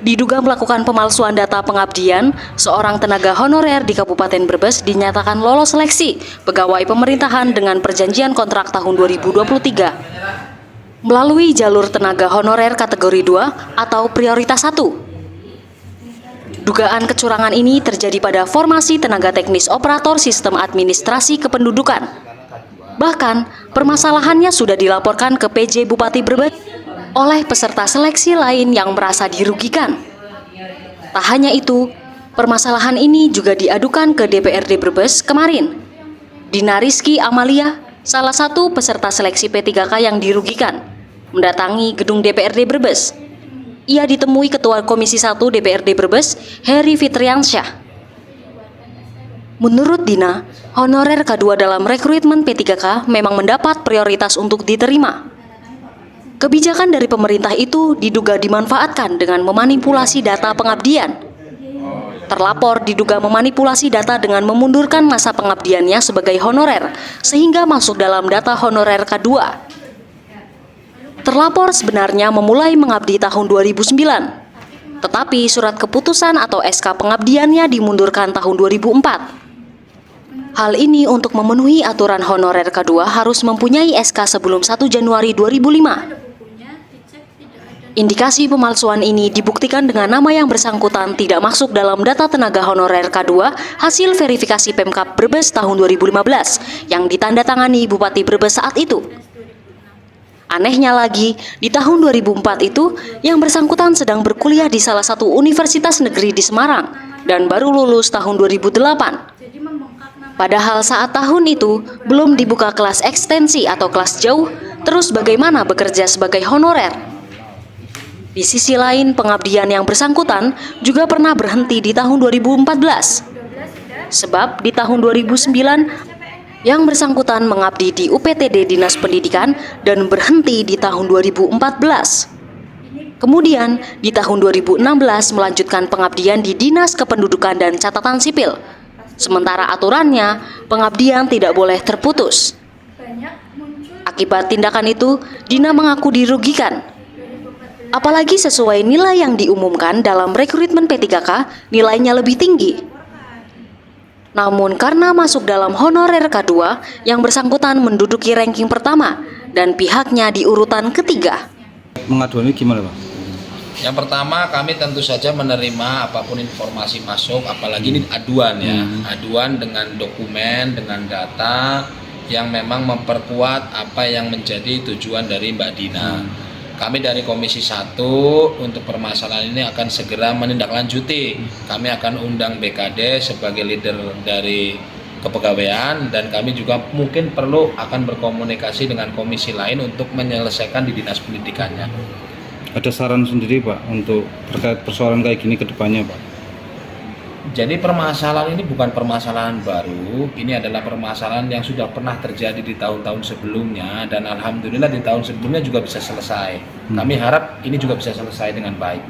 Diduga melakukan pemalsuan data pengabdian, seorang tenaga honorer di Kabupaten Brebes dinyatakan lolos seleksi pegawai pemerintahan dengan perjanjian kontrak tahun 2023 melalui jalur tenaga honorer kategori 2 atau prioritas 1. Dugaan kecurangan ini terjadi pada formasi tenaga teknis operator sistem administrasi kependudukan. Bahkan, permasalahannya sudah dilaporkan ke PJ Bupati Brebes oleh peserta seleksi lain yang merasa dirugikan. Tak hanya itu, permasalahan ini juga diadukan ke DPRD Brebes kemarin. Dina Rizky Amalia, salah satu peserta seleksi P3K yang dirugikan, mendatangi gedung DPRD Brebes. Ia ditemui Ketua Komisi 1 DPRD Brebes, Heri Fitriansyah. Menurut Dina, honorer K2 dalam rekrutmen P3K memang mendapat prioritas untuk diterima. Kebijakan dari pemerintah itu diduga dimanfaatkan dengan memanipulasi data pengabdian. Terlapor diduga memanipulasi data dengan memundurkan masa pengabdiannya sebagai honorer, sehingga masuk dalam data honorer K2. Terlapor sebenarnya memulai mengabdi tahun 2009, tetapi surat keputusan atau SK pengabdiannya dimundurkan tahun 2004. Hal ini untuk memenuhi aturan honorer K2 harus mempunyai SK sebelum 1 Januari 2005. Indikasi pemalsuan ini dibuktikan dengan nama yang bersangkutan tidak masuk dalam data tenaga honorer K2 hasil verifikasi Pemkab Brebes tahun 2015 yang ditandatangani Bupati Brebes saat itu. Anehnya lagi, di tahun 2004 itu yang bersangkutan sedang berkuliah di salah satu universitas negeri di Semarang dan baru lulus tahun 2008. Padahal saat tahun itu belum dibuka kelas ekstensi atau kelas jauh, terus bagaimana bekerja sebagai honorer? Di sisi lain, pengabdian yang bersangkutan juga pernah berhenti di tahun 2014. Sebab di tahun 2009, yang bersangkutan mengabdi di UPTD Dinas Pendidikan dan berhenti di tahun 2014. Kemudian, di tahun 2016 melanjutkan pengabdian di Dinas Kependudukan dan Catatan Sipil. Sementara aturannya, pengabdian tidak boleh terputus. Akibat tindakan itu, Dina mengaku dirugikan. Apalagi sesuai nilai yang diumumkan dalam rekrutmen P3K, nilainya lebih tinggi. Namun karena masuk dalam honorer K2, yang bersangkutan menduduki ranking pertama dan pihaknya di urutan ketiga. Pengaduan ini gimana, Pak? Yang pertama, kami tentu saja menerima apapun informasi masuk, apalagi ini aduan ya, aduan dengan dokumen, dengan data yang memang memperkuat apa yang menjadi tujuan dari Mbak Dina. Kami dari Komisi 1 untuk permasalahan ini akan segera menindaklanjuti. Kami akan undang BKD sebagai leader dari kepegawaian dan kami juga mungkin perlu akan berkomunikasi dengan komisi lain untuk menyelesaikan di Dinas Pendidikannya. Ada saran sendiri, Pak, untuk terkait persoalan kayak gini ke depannya, Pak? Jadi permasalahan ini bukan permasalahan baru, ini adalah permasalahan yang sudah pernah terjadi di tahun-tahun sebelumnya dan alhamdulillah di tahun sebelumnya juga bisa selesai. Kami harap ini juga bisa selesai dengan baik.